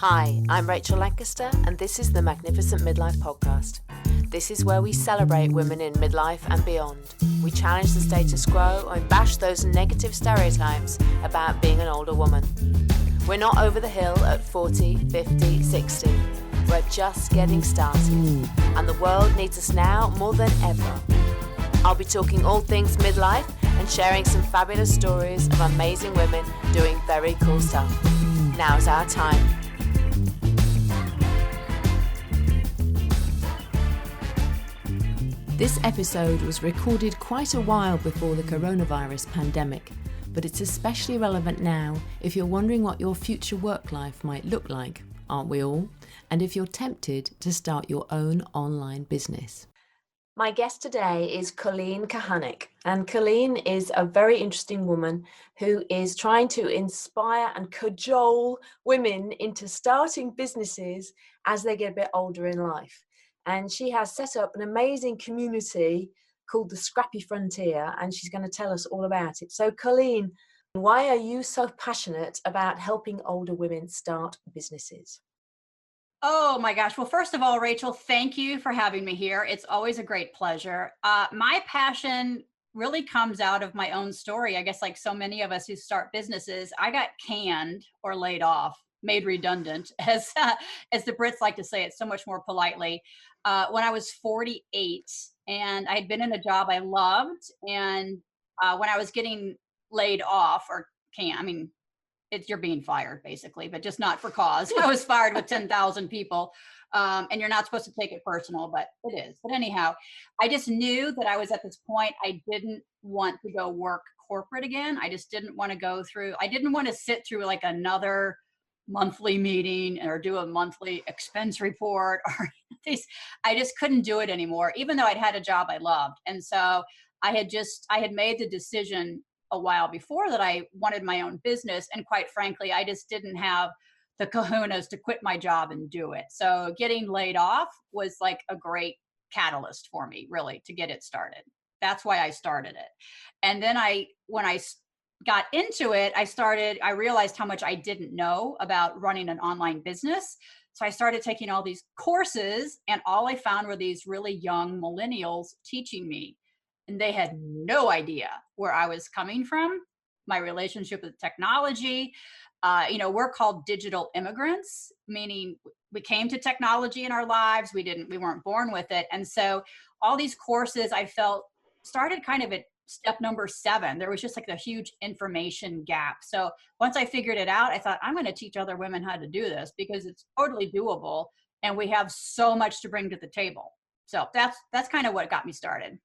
Hi, I'm Rachel Lancaster, and this is the Magnificent Midlife Podcast. This is where we celebrate women in midlife and beyond. We challenge the status quo and bash those negative stereotypes about being an older woman. We're not over the hill at 40, 50, 60. We're just getting started, and the world needs us now more than ever. I'll be talking all things midlife and sharing some fabulous stories of amazing women doing very cool stuff. Now's our time. This episode was recorded quite a while before the coronavirus pandemic, but it's especially relevant now if you're wondering what your future work life might look like, aren't we all? And if you're tempted to start your own online business. My guest today is Colleen Kochannek, and Colleen is a very interesting woman who is trying to inspire and cajole women into starting businesses as they get a bit older in life. And she has set up an amazing community called the Scrappy Frontier, and she's going to tell us all about it. So Colleen, why are you so passionate about helping older women start businesses? Oh my gosh. Well, first of all, Rachel, thank you for having me here. It's always a great pleasure. My passion really comes out of my own story. I guess like so many of us who start businesses, I got canned or laid off, made redundant, as the Brits like to say it so much more politely, when I was 48, and I had been in a job I loved. And when I was getting laid off you're being fired basically, but just not for cause. I was fired with 10,000 people. And you're not supposed to take it personal, but it is. But anyhow, I just knew that I was at this point. I didn't want to go work corporate again. I just didn't want to sit through like another monthly meeting or do a monthly expense report or these. I just couldn't do it anymore, even though I'd had a job I loved. And so I had made the decision a while before that I wanted my own business. And quite frankly, I just didn't have the kahunas to quit my job and do it. So getting laid off was like a great catalyst for me, really, to get it started. That's why I started it. And then when I got into it, I realized how much I didn't know about running an online business. So I started taking all these courses, and all I found were these really young millennials teaching me. And they had no idea where I was coming from, my relationship with technology. We're called digital immigrants, meaning we came to technology in our lives. We weren't born with it. And so all these courses I felt started kind of at step number 7. There was just like a huge information gap. So once I figured it out, I thought, I'm going to teach other women how to do this because it's totally doable. And we have so much to bring to the table. So that's kind of what got me started.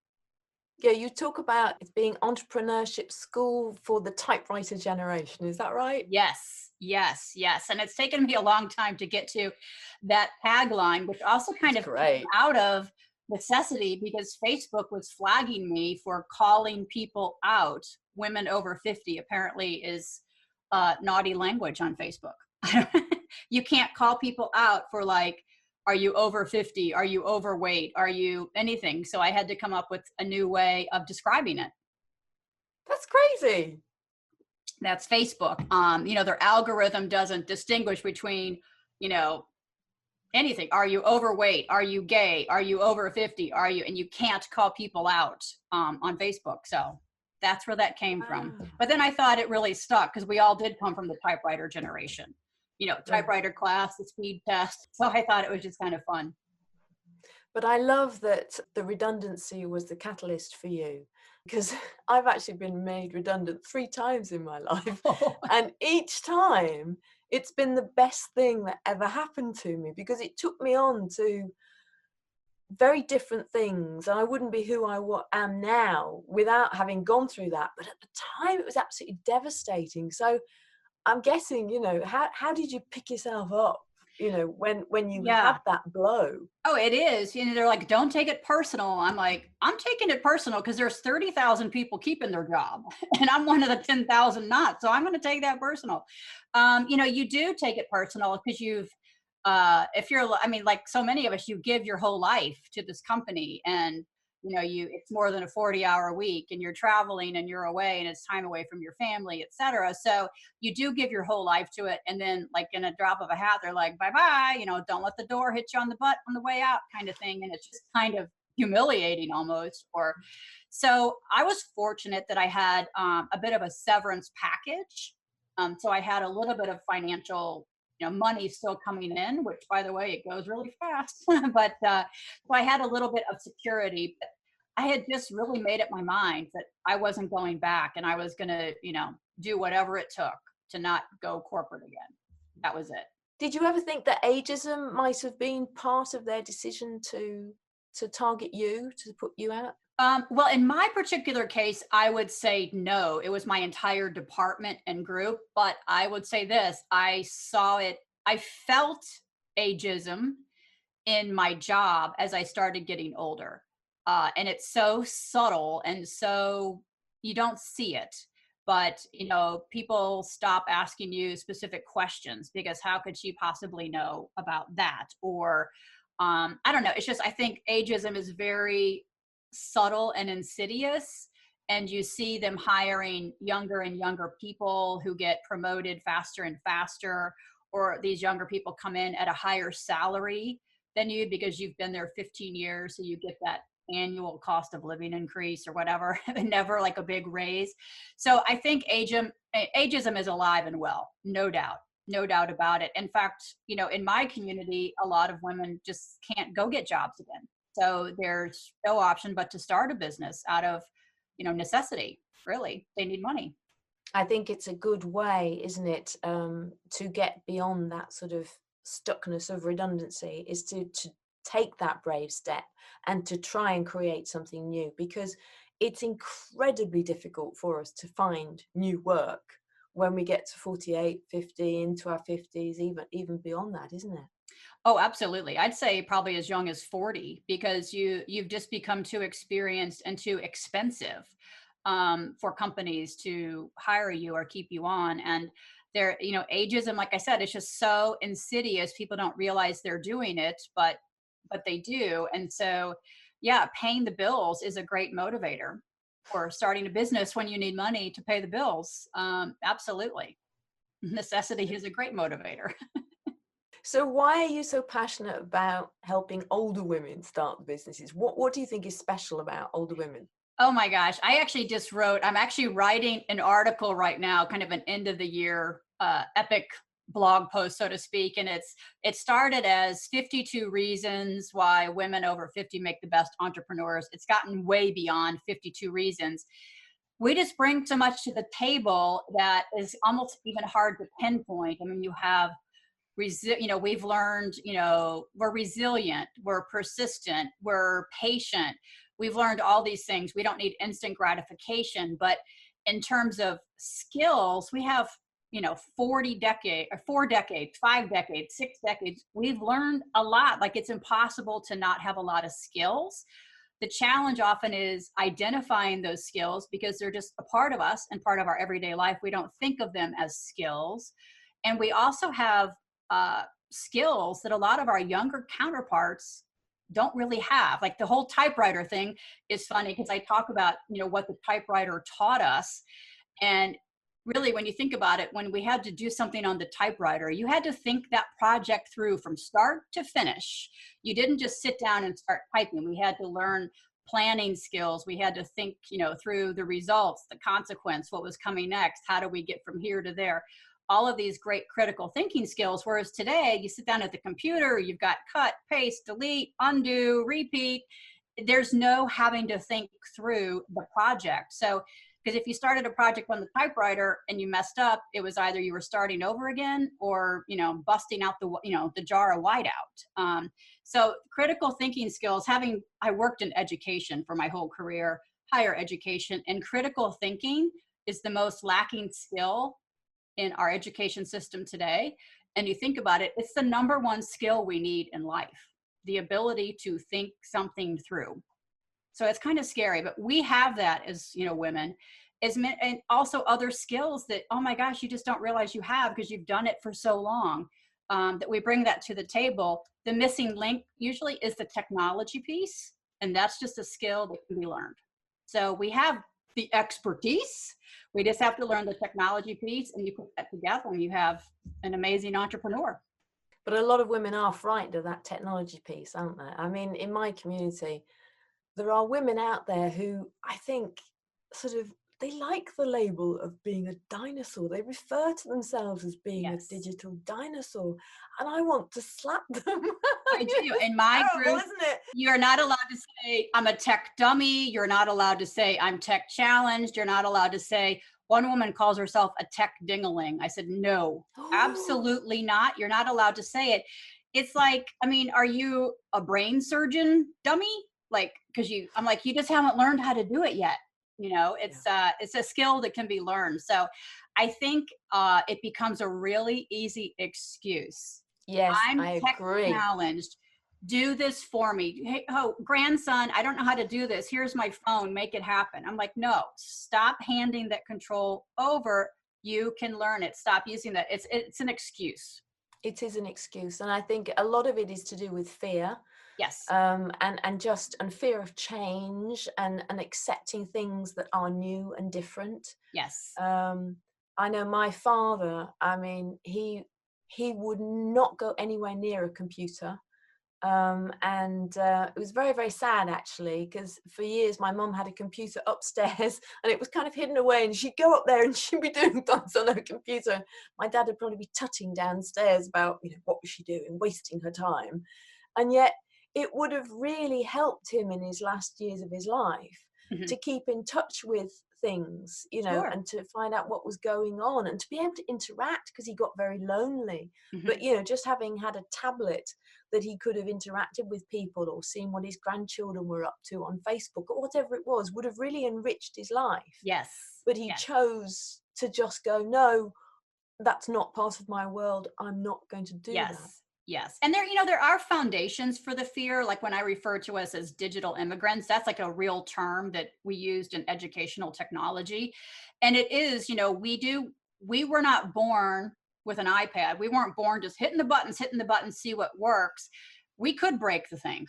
Yeah, you talk about it being entrepreneurship school for the typewriter generation. Is that right? Yes. And it's taken me a long time to get to that tagline, which also kind of came out of necessity because Facebook was flagging me for calling people out. Women over 50 apparently is naughty language on Facebook. You can't call people out for like, are you over 50? Are you overweight? Are you anything? So I had to come up with a new way of describing it. That's crazy. That's Facebook. Their algorithm doesn't distinguish between, anything. Are you overweight? Are you gay? Are you over 50? And you can't call people out on Facebook. So that's where that came from. But then I thought it really stuck because we all did come from the typewriter generation. Typewriter class, the speed test. So I thought it was just kind of fun. But I love that the redundancy was the catalyst for you, because I've actually been made redundant 3 times in my life. And each time it's been the best thing that ever happened to me because it took me on to very different things. And I wouldn't be who I am now without having gone through that. But at the time, it was absolutely devastating. So I'm guessing, how did you pick yourself up, when you had that blow? Oh, it is. They're like, don't take it personal. I'm like, I'm taking it personal because there's 30,000 people keeping their job and I'm one of the 10,000 not. So I'm going to take that personal. You do take it personal because like so many of us, you give your whole life to this company. And it's more than a 40-hour week, and you're traveling and you're away, and it's time away from your family, etc. So you do give your whole life to it, and then like in a drop of a hat, they're like, bye bye, don't let the door hit you on the butt on the way out, kind of thing. And it's just kind of humiliating almost. Or so I was fortunate that I had a bit of a severance package. So I had a little bit of financial, money still coming in, which by the way, it goes really fast. But so I had a little bit of security. But I had just really made up my mind that I wasn't going back, and I was going to, do whatever it took to not go corporate again. That was it. Did you ever think that ageism might have been part of their decision to target you, to put you out? Well, in my particular case, I would say no. It was my entire department and group. But I would say this, I saw it, I felt ageism in my job as I started getting older. And it's so subtle, and so you don't see it. But, people stop asking you specific questions because how could she possibly know about that? Or, I don't know. It's just, I think ageism is very subtle and insidious. And you see them hiring younger and younger people who get promoted faster and faster, or these younger people come in at a higher salary than you because you've been there 15 years. So you get that annual cost of living increase or whatever, and never like a big raise. So I think ageism is alive and well, no doubt about it. In fact, in my community, a lot of women just can't go get jobs again. So there's no option but to start a business out of, necessity. Really, they need money. I think it's a good way, isn't it, to get beyond that sort of stuckness of redundancy, is to take that brave step and to try and create something new, because it's incredibly difficult for us to find new work when we get to 48, 50, into our 50s, even beyond that, isn't it? Oh, absolutely. I'd say probably as young as 40, because you've just become too experienced and too expensive for companies to hire you or keep you on. And ageism, like I said, it's just so insidious. People don't realize they're doing it, but they do. And so, yeah, paying the bills is a great motivator for starting a business when you need money to pay the bills. Absolutely. Necessity is a great motivator. So why are you so passionate about helping older women start businesses? What do you think is special about older women? Oh my gosh. I'm actually writing an article right now, kind of an end of the year epic blog post, so to speak. And it started as 52 reasons why women over 50 make the best entrepreneurs. It's gotten way beyond 52 reasons. We just bring so much to the table that is almost even hard to pinpoint. I mean, you have we've learned, we're resilient, we're persistent, we're patient. We've learned all these things. We don't need instant gratification. But in terms of skills, we have, 4 decades, 5 decades, 6 decades. We've learned a lot. Like, it's impossible to not have a lot of skills. The challenge often is identifying those skills because they're just a part of us and part of our everyday life. We don't think of them as skills. And we also have skills that a lot of our younger counterparts don't really have. Like the whole typewriter thing is funny because I talk about, what the typewriter taught us. And really, when you think about it, when we had to do something on the typewriter, you had to think that project through from start to finish. You didn't just sit down and start typing. We had to learn planning skills. We had to think, through the results, the consequence, what was coming next, how do we get from here to there? All of these great critical thinking skills. Whereas today, you sit down at the computer, you've got cut, paste, delete, undo, repeat. There's no having to think through the project. So, because if you started a project on the typewriter and you messed up, it was either you were starting over again or, busting out the jar of whiteout. So critical thinking skills, I worked in education for my whole career, higher education, and critical thinking is the most lacking skill in our education system today. And you think about it, it's the number one skill we need in life, the ability to think something through. So it's kind of scary, but we have that as, women, and also other skills that, oh my gosh, you just don't realize you have because you've done it for so long, that we bring that to the table. The missing link usually is the technology piece. And that's just a skill that can be learned. So we have the expertise. We just have to learn the technology piece, and you put that together and you have an amazing entrepreneur. But a lot of women are frightened of that technology piece, aren't they? I mean, in my community, there are women out there who I think sort of, they like the label of being a dinosaur. They refer to themselves as being a Yes. digital dinosaur, and I want to slap them. I do. In my Terrible, group, isn't it? you're not allowed to say, I'm a tech dummy. You're not allowed to say, I'm tech challenged. You're not allowed to say, one woman calls herself a tech dingaling. I said, no, absolutely not. You're not allowed to say it. It's like, I mean, are you a brain surgeon dummy? Like, because I'm like, you just haven't learned how to do it yet. You know, it's a skill that can be learned. So I think it becomes a really easy excuse. Yes, I'm I tech agree. challenged. Do this for me. Hey, oh, grandson, I don't know how to do this. Here's my phone. Make it happen. I'm like, no, stop handing that control over. You can learn it. Stop using that. It's an excuse. It is an excuse, and I think a lot of it is to do with fear. Yes. And fear of change, and accepting things that are new and different. Yes. I know my father, I mean, he would not go anywhere near a computer. It was very, very sad, actually, because for years my mum had a computer upstairs and it was kind of hidden away, and she'd go up there and she'd be doing things on her computer. My dad would probably be tutting downstairs about, what was she doing, wasting her time. And yet it would have really helped him in his last years of his life to keep in touch with things, Sure. and to find out what was going on and to be able to interact, because he got very lonely. But, just having had a tablet that he could have interacted with people or seen what his grandchildren were up to on Facebook or whatever it was, would have really enriched his life. Yes. But he chose to just go, no, that's not part of my world. I'm not going to do that. Yes. And there are foundations for the fear. Like when I refer to us as digital immigrants, that's like a real term that we used in educational technology. And it is, we were not born with an iPad. We weren't born just hitting the buttons, see what works. We could break the thing.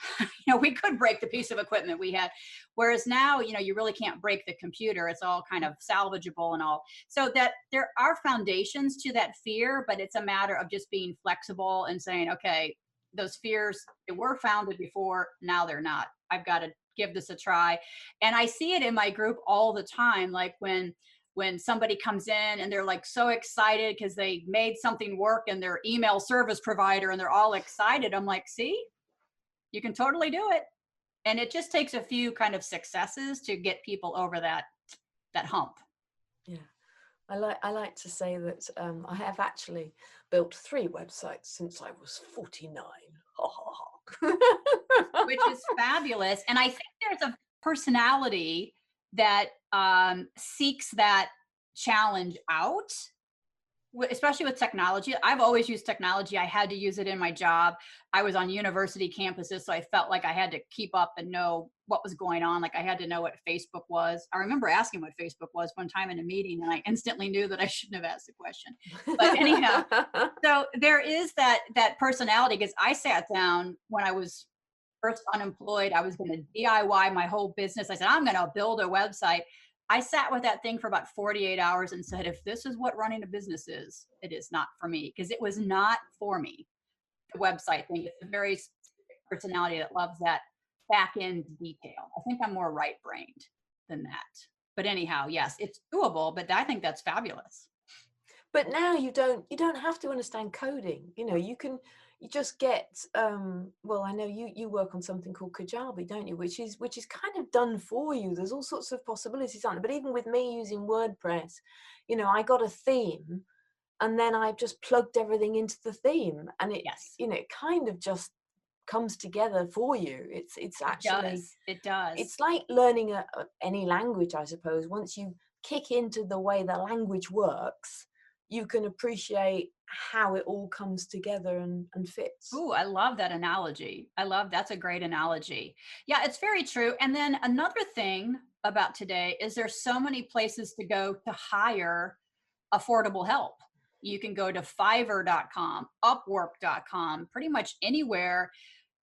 We could break the piece of equipment we had. Whereas now, you really can't break the computer. It's all kind of salvageable and all. So that there are foundations to that fear, but it's a matter of just being flexible and saying, okay, those fears that were founded before, now they're not. I've got to give this a try. And I see it in my group all the time. Like when somebody comes in and they're like so excited because they made something work in their email service provider and they're all excited. I'm like, see, you can totally do it. And it just takes a few kind of successes to get people over that hump. Yeah. I like to say that I have actually built 3 websites since I was 49. Which is fabulous. And I think there's a personality that seeks that challenge out, especially with technology. I've always used technology. I had to use it in my job. I was on university campuses, so I felt like I had to keep up and know what was going on. Like I had to know what Facebook was. I remember asking what Facebook was one time in a meeting, and I instantly knew that I shouldn't have asked the question. But anyhow, so there is that personality, because I sat down when I was first unemployed. I was going to DIY my whole business. I said, I'm going to build a website. I sat with that thing for about 48 hours and said, if this is what running a business is, it is not for me, because it was not for me. The website thing, it's a very specific personality that loves that back end detail. I think I'm more right brained than that. But anyhow, yes, it's doable, but I think that's fabulous. But now you don't have to understand coding. You just get well, I know you work on something called Kajabi, don't you, which is kind of done for you. There's all sorts of possibilities on it. But even with me using WordPress, I got a theme and then I just plugged everything into the theme, and it it kind of just comes together for you. It's actually it does. It's like learning any language, I suppose. Once you kick into the way the language works, you can appreciate how it all comes together and fits. Ooh, I love that analogy. That's a great analogy. Yeah, it's very true. And then another thing about today is there's so many places to go to hire affordable help. You can go to Fiverr.com, Upwork.com, pretty much anywhere.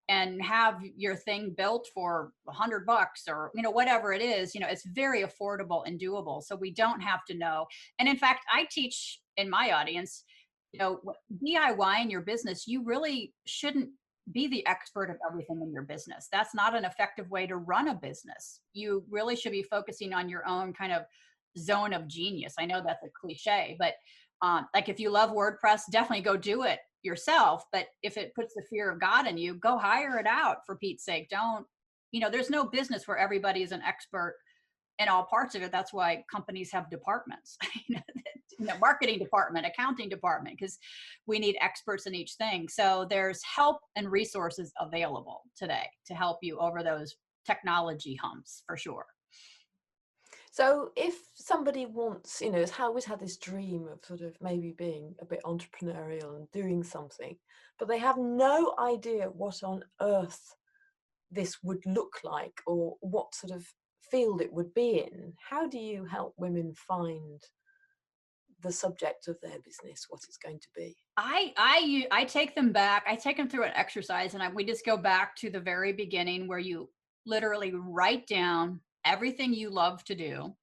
and have your thing built for $100 or, whatever it is. It's very affordable and doable. So we don't have to know. And in fact, I teach in my audience, DIY in your business, you really shouldn't be the expert of everything in your business. That's not an effective way to run a business. You really should be focusing on your own kind of zone of genius. I know that's a cliche, but like if you love WordPress, definitely go do it yourself. But if it puts the fear of God in you, go hire it out, for Pete's sake. Don't, there's no business where everybody is an expert in all parts of it. That's why companies have departments, marketing department, accounting department, because we need experts in each thing. So there's help and resources available today to help you over those technology humps, for sure. So if somebody wants, has always had this dream of sort of maybe being a bit entrepreneurial and doing something, but they have no idea what on earth this would look like or what sort of field it would be in, how do you help women find the subject of their business, what it's going to be? I take them back. I take them through an exercise, and we just go back to the very beginning, where you literally write down everything you love to do,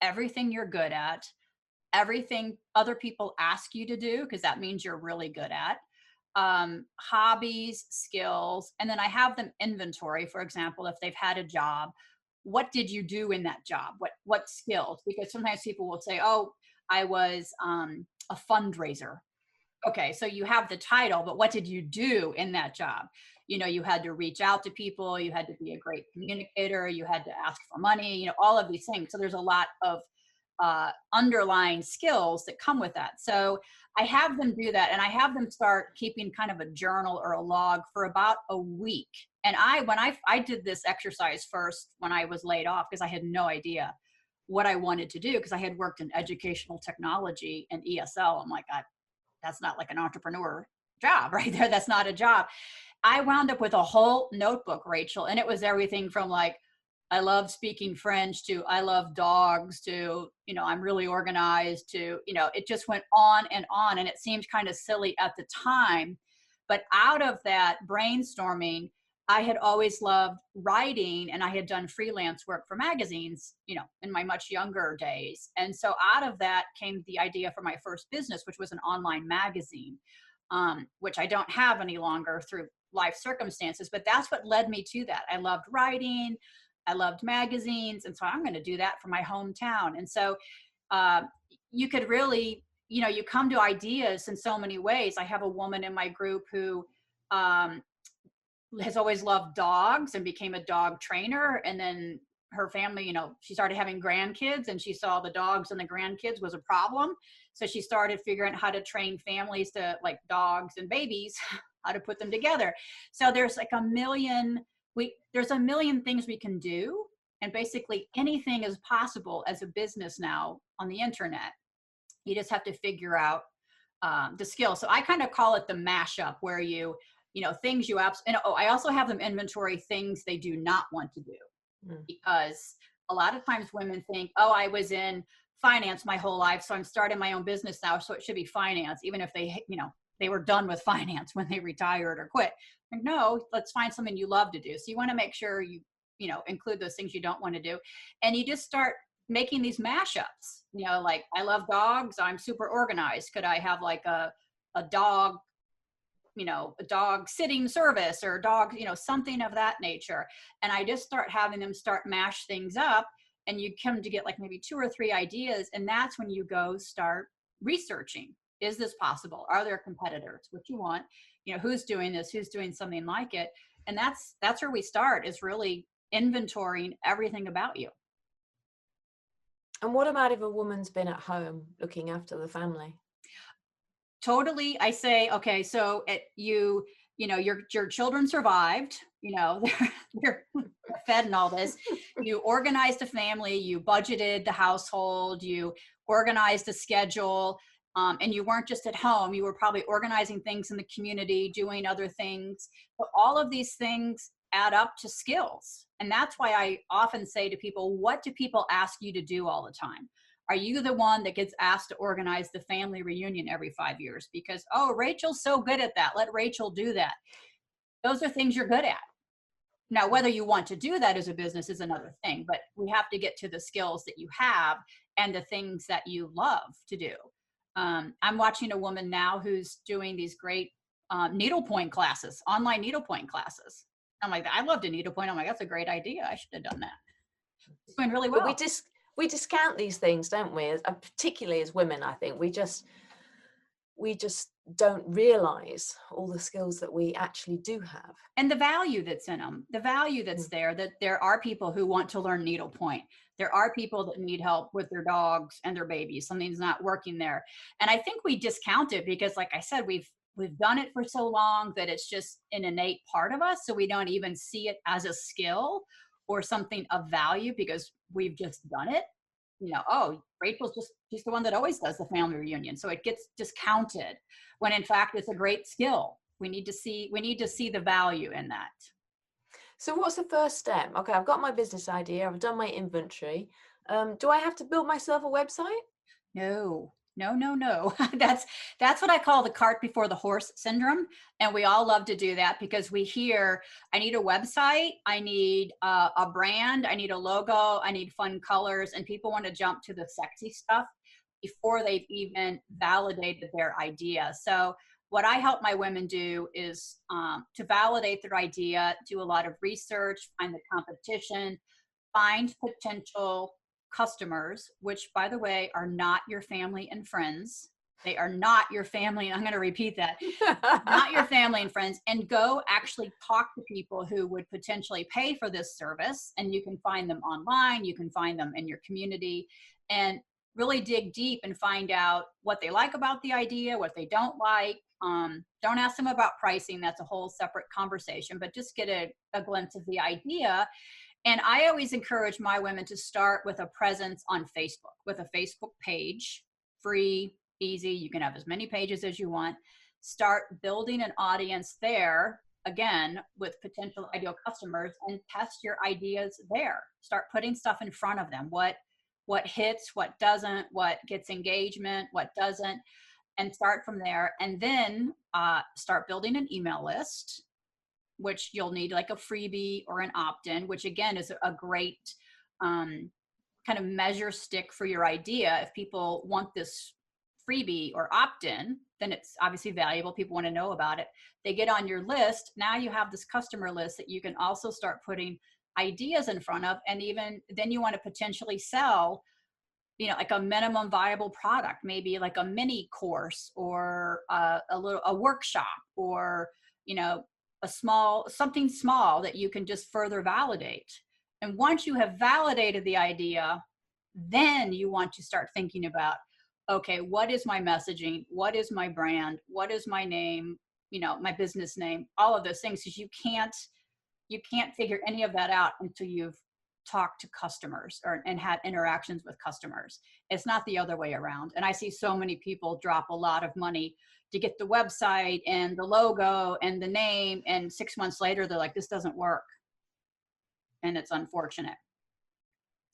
everything you're good at, everything other people ask you to do, because that means you're really good at, hobbies, skills. And then I have them inventory. For example, if they've had a job, what did you do in that job? What skills? Because sometimes people will say, oh, I was a fundraiser. Okay, so you have the title, but what did you do in that job? You had to reach out to people, you had to be a great communicator, you had to ask for money, all of these things. So there's a lot of underlying skills that come with that. So I have them do that, and I have them start keeping kind of a journal or a log for about a week. And when I did this exercise first when I was laid off, because I had no idea what I wanted to do, because I had worked in educational technology and ESL. I'm like, that's not like an entrepreneur job right there. That's not a job. I wound up with a whole notebook, Rachel, and it was everything from like, I love speaking French to I love dogs to, I'm really organized to, it just went on. And it seemed kind of silly at the time. But out of that brainstorming, I had always loved writing, and I had done freelance work for magazines, in my much younger days. And so out of that came the idea for my first business, which was an online magazine, which I don't have any longer through life circumstances. But that's what led me to that. I loved writing. I loved magazines. And so I'm going to do that for my hometown. And so you could really, you come to ideas in so many ways. I have a woman in my group who has always loved dogs and became a dog trainer. And then her family, she started having grandkids, and she saw the dogs and the grandkids was a problem. So she started figuring out how to train families to, like, dogs and babies, how to put them together. So there's like there's a million things we can do. And basically anything is possible as a business now on the internet. You just have to figure out the skill. So I kind of call it the mashup, where things you and I also have them inventory things they do not want to do, because a lot of times women think, oh, I was in finance my whole life, so I'm starting my own business now, so it should be finance, even if they were done with finance when they retired or quit. Like, no, let's find something you love to do. So you want to make sure you include those things you don't want to do, and you just start making these mashups. Like, I love dogs, I'm super organized. Could I have like a dog, a dog sitting service, or dog, something of that nature. And I just start having them start mash things up, and you come to get like maybe 2 or 3 ideas. And that's when you go start researching. Is this possible? Are there competitors? What you want, who's doing this, who's doing something like it. And that's where we start, is really inventorying everything about you. And what about if a woman's been at home looking after the family? Totally. I say, okay, so your children survived, they're fed and all this. You organized a family, you budgeted the household, you organized a schedule, and you weren't just at home, you were probably organizing things in the community, doing other things. But all of these things add up to skills. And that's why I often say to people, what do people ask you to do all the time? Are you the one that gets asked to organize the family reunion every 5 years? Because, oh, Rachel's so good at that. Let Rachel do that. those are things you're good at. Now, whether you want to do that as a business is another thing, but we have to get to the skills that you have and the things that you love to do. I'm watching a woman now who's doing these great needlepoint classes, online needlepoint classes. I'm like, I love to needlepoint. I'm like, that's a great idea. I should have done that. It's going really well. But we discount these things, don't we? Particularly as women, I think we just don't realize all the skills that we actually do have. And the value that's in them, the value that's there, that there are people who want to learn needlepoint. There are people that need help with their dogs and their babies. Something's not working there. And I think we discount it because, like I said, we've done it for so long that it's just an innate part of us. So we don't even see it as a skill or something of value because we've just done it. You know, oh, she's the one that always does the family reunion. So it gets discounted when in fact it's a great skill. We need to see the value in that. So what's the first step? Okay, I've got my business idea. I've done my inventory. Do I have to build myself a website? No. That's what I call the cart before the horse syndrome. And we all love to do that because we hear, I need a website, I need a brand, I need a logo, I need fun colors. And people want to jump to the sexy stuff before they've even validated their idea. So what I help my women do is to validate their idea, do a lot of research, find the competition, find potential customers, which by the way, are not your family and friends. They are not your family. I'm going to repeat that. Not your family and friends, and go actually talk to people who would potentially pay for this service. And you can find them online. You can find them in your community and really dig deep and find out what they like about the idea, what they don't like. Don't ask them about pricing. That's a whole separate conversation, but just get a glimpse of the idea. And I always encourage my women to start with a presence on Facebook, with a Facebook page, free, easy. You can have as many pages as you want. Start building an audience there, again, with potential ideal customers, and test your ideas there. Start putting stuff in front of them. What hits, what doesn't, what gets engagement, what doesn't, and start from there. And then start building an email list, which you'll need like a freebie or an opt-in, which again is a great kind of measure stick for your idea. If people want this freebie or opt-in, then it's obviously valuable. People want to know about it. They get on your list. Now you have this customer list that you can also start putting ideas in front of. And even then you want to potentially sell, you know, like a minimum viable product, maybe like a mini course or a workshop, or, you know, something small that you can just further validate. And once you have validated the idea, then you want to start thinking about, okay, what is my messaging? What is my brand? What is my name? You know, my business name, all of those things, because you can't figure any of that out until you've talked to customers and had interactions with customers. It's not the other way around. And I see so many people drop a lot of money to get the website and the logo and the name, and 6 months later they're like, this doesn't work. And it's unfortunate.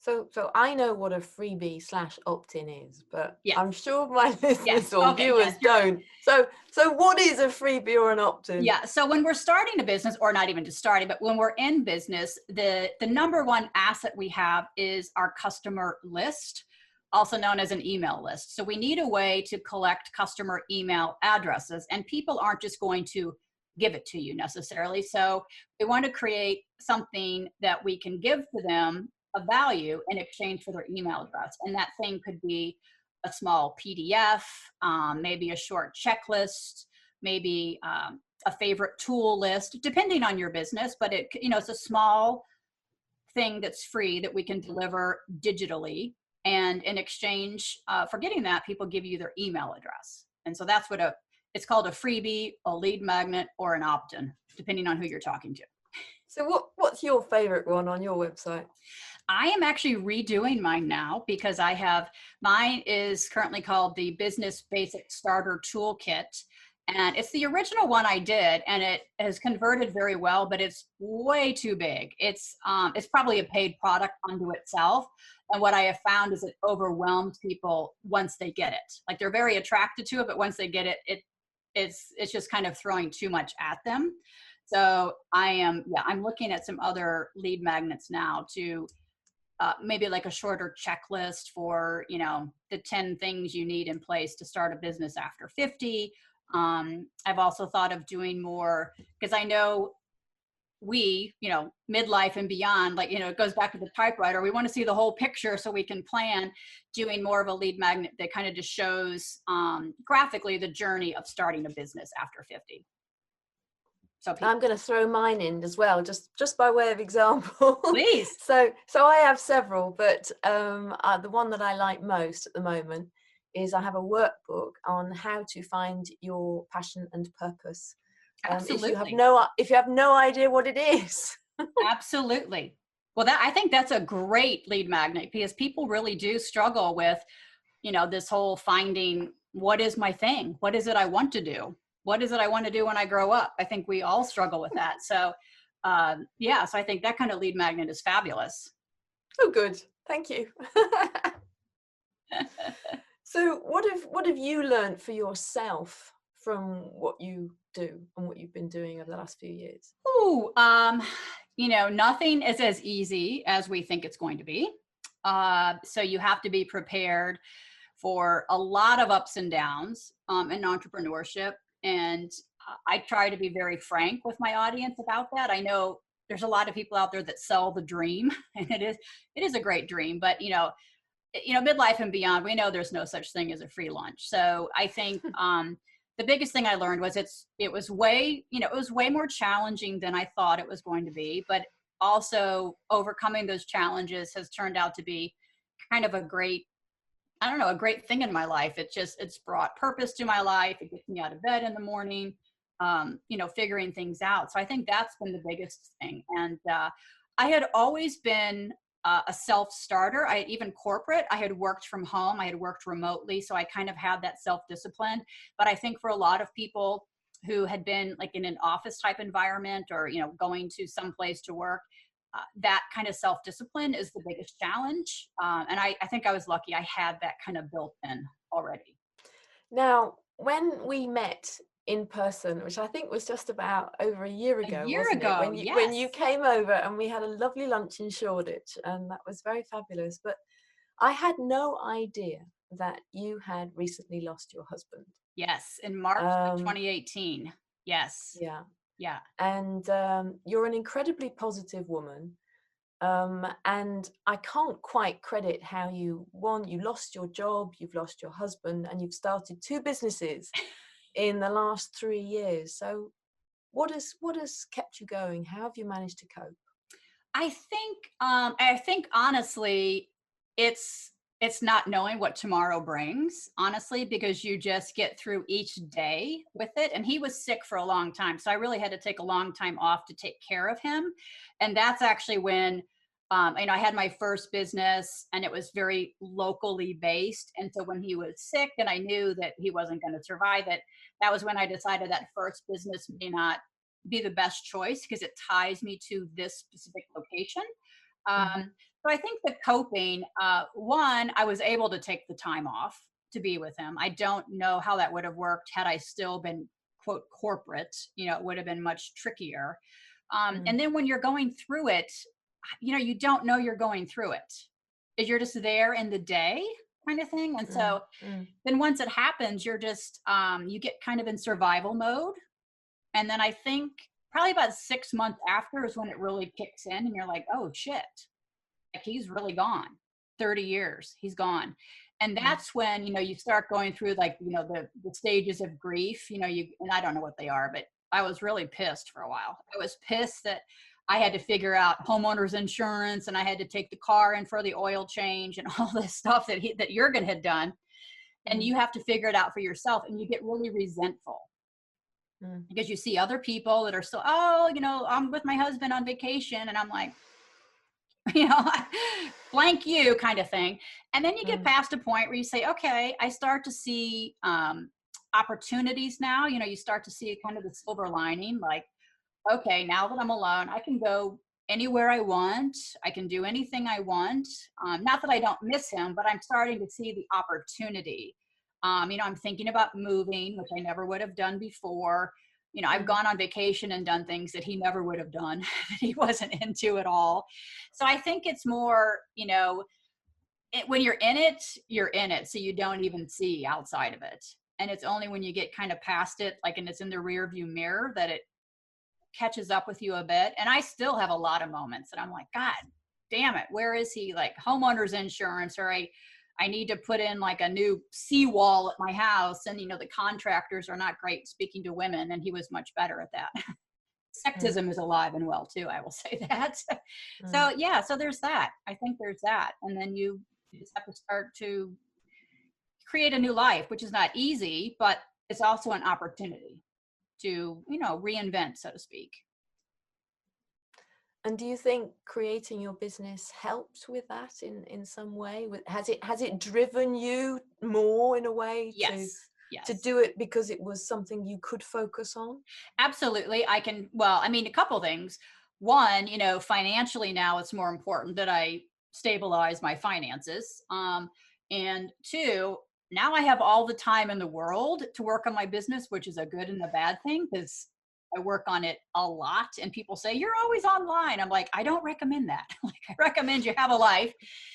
So I know what a freebie / opt-in is, but yes. I'm sure my listeners or viewers don't. So what is a freebie or an opt-in? Yeah. So when we're starting a business, or not even just starting, but when we're in business, the number one asset we have is our customer list, also known as an email list. So we need a way to collect customer email addresses, and people aren't just going to give it to you necessarily. So we want to create something that we can give to them of value in exchange for their email address. And that thing could be a small PDF, maybe a short checklist, maybe a favorite tool list, depending on your business. But it's a small thing that's free that we can deliver digitally. And in exchange for getting that, people give you their email address. And so that's what it's called, a freebie, a lead magnet, or an opt-in, depending on who you're talking to. So what's your favorite one on your website? I am actually redoing mine now because mine is currently called the Business Basic Starter Toolkit. And it's the original one I did, and it has converted very well, but it's way too big. It's probably a paid product unto itself. And what I have found is it overwhelms people once they get it. Like, they're very attracted to it, but once they get it, it's just kind of throwing too much at them. So I'm looking at some other lead magnets now to maybe like a shorter checklist for, the 10 things you need in place to start a business after 50. I've also thought of doing more, because I know midlife and beyond, like, it goes back to the typewriter. We want to see the whole picture so we can plan. Doing more of a lead magnet that kind of just shows graphically the journey of starting a business after 50. So I'm going to throw mine in as well, just by way of example. Please. So I have several, but the one that I like most at the moment is I have a workbook on how to find your passion and purpose. Absolutely. If you have no idea what it is. Absolutely. Well, I think that's a great lead magnet, because people really do struggle with, this whole finding, what is my thing? What is it I want to do? What is it I want to do when I grow up? I think we all struggle with that. So, so I think that kind of lead magnet is fabulous. Oh, good. Thank you. So what have you learned for yourself from what you do and what you've been doing over the last few years? Oh, nothing is as easy as we think it's going to be. So you have to be prepared for a lot of ups and downs in entrepreneurship. And I try to be very frank with my audience about that. I know there's a lot of people out there that sell the dream, and it is a great dream, but midlife and beyond, we know there's no such thing as a free lunch. So I think the biggest thing I learned was it was way more challenging than I thought it was going to be, but also overcoming those challenges has turned out to be kind of a great thing in my life. It's brought purpose to my life. It gets me out of bed in the morning, figuring things out. So I think that's been the biggest thing. And I had always been a self-starter. Even corporate, I had worked from home. I had worked remotely. So I kind of had that self-discipline. But I think for a lot of people who had been like in an office type environment or, going to some place to work, that kind of self-discipline is the biggest challenge. And I think I was lucky I had that kind of built in already. Now, when we met in person, which I think was just about over a year ago, when you came over and we had a lovely lunch in Shoreditch, and that was very fabulous. But I had no idea that you had recently lost your husband. Yes, in March of 2018. Yes. Yeah. Yeah. And you're an incredibly positive woman. And I can't quite credit how you lost your job, you've lost your husband, and you've started 2 businesses in the last 3 years. So what has kept you going? How have you managed to cope? I think honestly, it's not knowing what tomorrow brings, honestly, because you just get through each day with it. And he was sick for a long time. So I really had to take a long time off to take care of him. And that's actually when, I had my first business, and it was very locally based. And so when he was sick and I knew that he wasn't going to survive it, that was when I decided that first business may not be the best choice because it ties me to this specific location. So I think the coping, one, I was able to take the time off to be with him. I don't know how that would have worked had I still been, quote, corporate. It would have been much trickier. And then when you're going through it, you don't know you're going through it. You're just there in the day kind of thing. And so then once it happens, you're just, you get kind of in survival mode. And then I think probably about 6 months after is when it really kicks in and you're like, oh shit, like he's really gone. 30 years, he's gone. And that's when, you start going through like, the stages of grief, and I don't know what they are, but I was really pissed for a while. I was pissed that I had to figure out homeowners insurance and I had to take the car in for the oil change and all this stuff that Jurgen had done. And you have to figure it out for yourself, and you get really resentful. Because you see other people that are still, I'm with my husband on vacation, and I'm like, blank you kind of thing. And then you get past a point where you say, okay, I start to see opportunities now. You start to see kind of the silver lining, like, okay, now that I'm alone, I can go anywhere I want. I can do anything I want. Not that I don't miss him, but I'm starting to see the opportunity. I'm thinking about moving, which I never would have done before. I've gone on vacation and done things that he never would have done, that he wasn't into at all. So I think it's more, when you're in it, you're in it. So you don't even see outside of it. And it's only when you get kind of past it, like, and it's in the rear view mirror, that it catches up with you a bit. And I still have a lot of moments that I'm like, God damn it, where is he? Like homeowner's insurance, or I need to put in like a new seawall at my house. And, the contractors are not great speaking to women. And he was much better at that. Sexism is alive and well too, I will say that. So yeah, so there's that. I think there's that. And then you just have to start to create a new life, which is not easy, but it's also an opportunity to, reinvent, so to speak. And do you think creating your business helped with that in some way? Has it driven you more in a way Yes. to do it because it was something you could focus on? Absolutely. A couple things. One, financially now it's more important that I stabilize my finances. And two, now I have all the time in the world to work on my business, which is a good and a bad thing, because I work on it a lot and people say, you're always online. I'm like, I don't recommend that. Like, I recommend you have a life.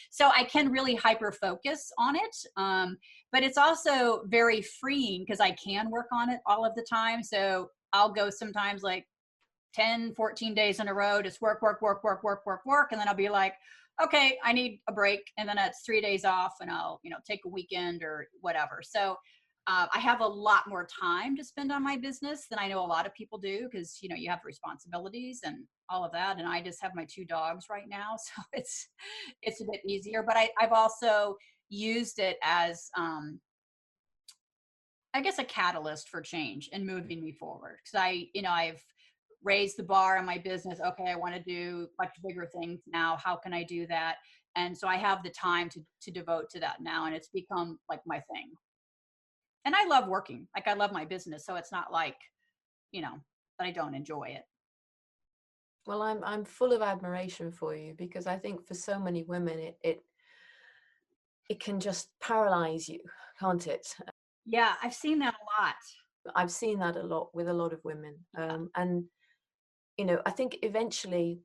So I can really hyper focus on it. But it's also very freeing because I can work on it all of the time. So I'll go sometimes like 10, 14 days in a row, just work. And then I'll be like, okay, I need a break. And then it's 3 days off and I'll, take a weekend or whatever. So I have a lot more time to spend on my business than I know a lot of people do, because, you have responsibilities and all of that. And I just have my 2 dogs right now. So it's a bit easier, but I've also used it as, I guess, a catalyst for change and moving me forward. Cause I've raised the bar in my business. Okay, I want to do much bigger things now. How can I do that? And so I have the time to devote to that now. And it's become like my thing. And I love working. Like, I love my business. So it's not like, that I don't enjoy it. Well, I'm full of admiration for you, because I think for so many women, it can just paralyze you, can't it? Yeah, I've seen that a lot. I've seen that a lot with a lot of women. And, I think eventually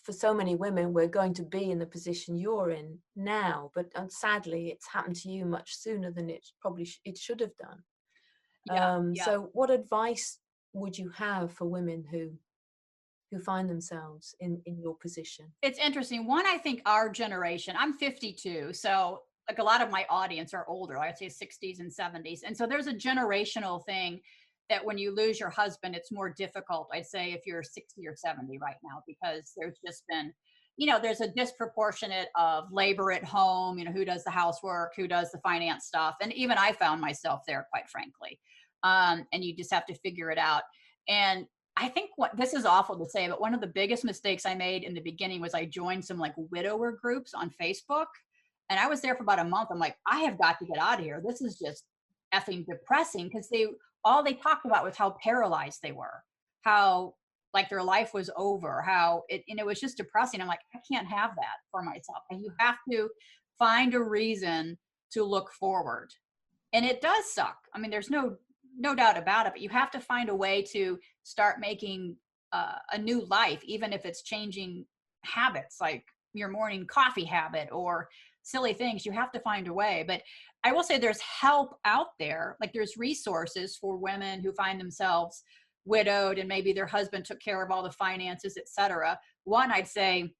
for so many women, we're going to be in the position you're in now, but sadly, it's happened to you much sooner than it should have done. Yeah. So what advice would you have for women who find themselves in your position? It's interesting. One, I think our generation, I'm 52. So like a lot of my audience are older, I'd say 60s and 70s. And so there's a generational thing that when you lose your husband, it's more difficult, I'd say, if you're 60 or 70 right now, because there's just been, there's a disproportionate of labor at home, who does the housework, who does the finance stuff. And even I found myself there, quite frankly. And you just have to figure it out. And I think this is awful to say, but one of the biggest mistakes I made in the beginning was I joined some like widower groups on Facebook. And I was there for about a month. I'm like, I have got to get out of here. This is just effing depressing, because all they talked about was how paralyzed they were, how like their life was over, how it was just depressing. I'm like, I can't have that for myself. And you have to find a reason to look forward. And it does suck. I mean, there's no doubt about it, but you have to find a way to start making a new life, even if it's changing habits, like your morning coffee habit or silly things. You have to find a way. But I will say there's help out there. Like, there's resources for women who find themselves widowed and maybe their husband took care of all the finances, etc. One, I'd say,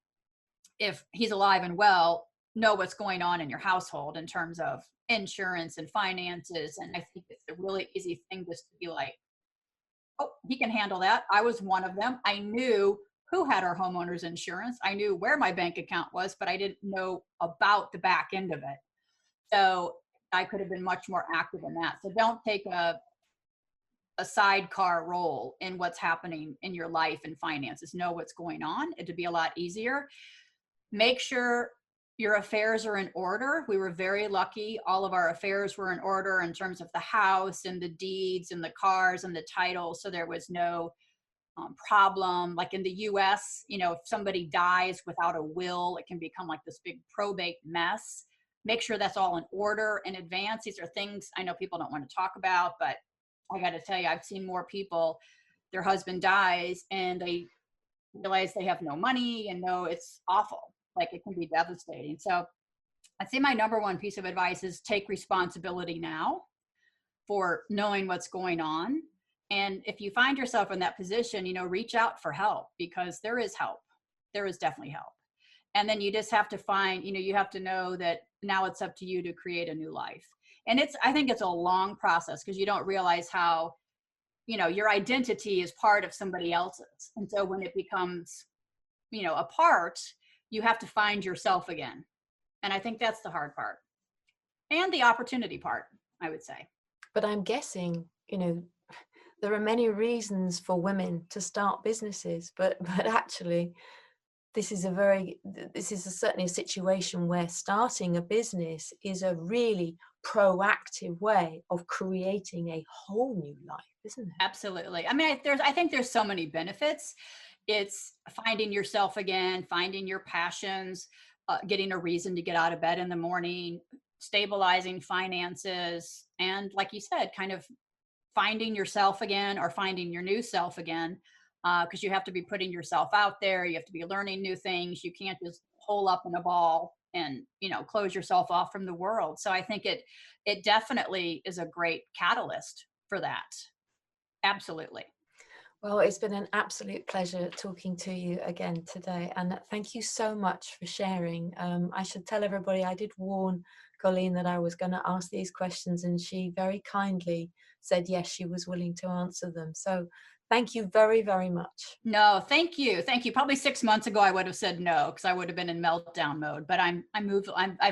if he's alive and well, know what's going on in your household in terms of insurance and finances. And I think it's a really easy thing just to be like, oh, he can handle that. I was one of them. I knew who had our homeowner's insurance. I knew where my bank account was, but I didn't know about the back end of it. So I could have been much more active in that. So don't take a sidecar role in what's happening in your life and finances. Know what's going on. It'd be a lot easier. Make sure your affairs are in order. We were very lucky. All of our affairs were in order in terms of the house and the deeds and the cars and the title. So there was no problem. Like in the US, if somebody dies without a will, it can become like this big probate mess. Make sure that's all in order in advance. These are things I know people don't want to talk about, but I got to tell you, I've seen more people, their husband dies and they realize they have no money and it's awful. Like it can be devastating. So I'd say my number one piece of advice is take responsibility now for knowing what's going on. And if you find yourself in that position, reach out for help, because there is help. There is definitely help. And then you just have to find, you have to know that now it's up to you to create a new life. And I think it's a long process, because you don't realize how, your identity is part of somebody else's. And so when it becomes, a part, you have to find yourself again. And I think that's the hard part, and the opportunity part, I would say. But I'm guessing, there are many reasons for women to start businesses, but actually, this is certainly a situation where starting a business is a really proactive way of creating a whole new life, isn't it? Absolutely. I mean, I think there's so many benefits. It's finding yourself again, finding your passions, getting a reason to get out of bed in the morning, stabilizing finances, and like you said, kind of finding yourself again, or finding your new self again, because you have to be putting yourself out there. You have to be learning new things. You can't just hole up in a ball and close yourself off from the world. So I think it definitely is a great catalyst for that. Absolutely. Well, it's been an absolute pleasure talking to you again today. And thank you so much for sharing. I should tell everybody, I did warn Colleen that I was going to ask these questions, and she very kindly said yes, she was willing to answer them. So thank you very, very much. No, thank you. Thank you. Probably 6 months ago, I would have said no, because I would have been in meltdown mode, but I've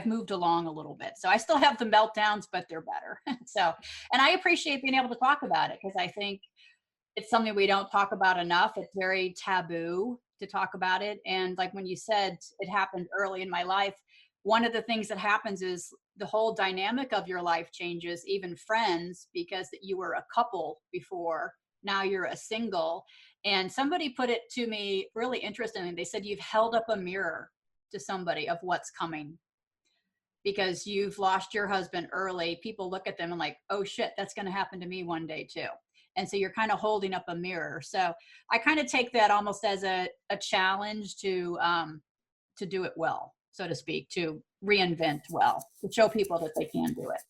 moved along a little bit. So I still have the meltdowns, but they're better. And I appreciate being able to talk about it, because I think it's something we don't talk about enough. It's very taboo to talk about it. And like when you said it happened early in my life, one of the things that happens is the whole dynamic of your life changes, even friends, because you were a couple before, now you're a single. And somebody put it to me really interestingly. They said, you've held up a mirror to somebody of what's coming, because you've lost your husband early. People look at them and like, oh shit, that's going to happen to me one day too. And so you're kind of holding up a mirror. So I kind of take that almost as a challenge to do it well, so to speak, to reinvent well, to show people that they can do it.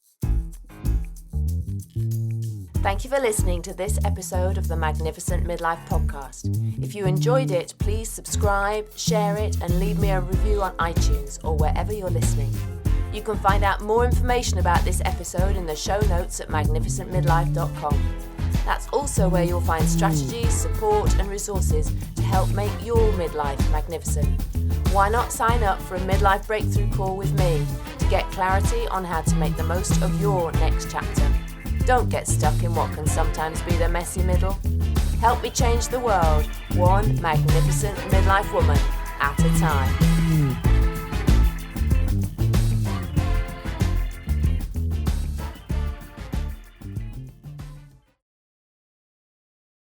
Thank you for listening to this episode of the Magnificent Midlife Podcast. If you enjoyed it, please subscribe, share it, and leave me a review on iTunes or wherever you're listening. You can find out more information about this episode in the show notes at magnificentmidlife.com. That's also where you'll find strategies, support, and resources to help make your midlife magnificent. Why not sign up for a midlife breakthrough call with me to get clarity on how to make the most of your next chapter? Don't get stuck in what can sometimes be the messy middle. Help me change the world, one magnificent midlife woman at a time.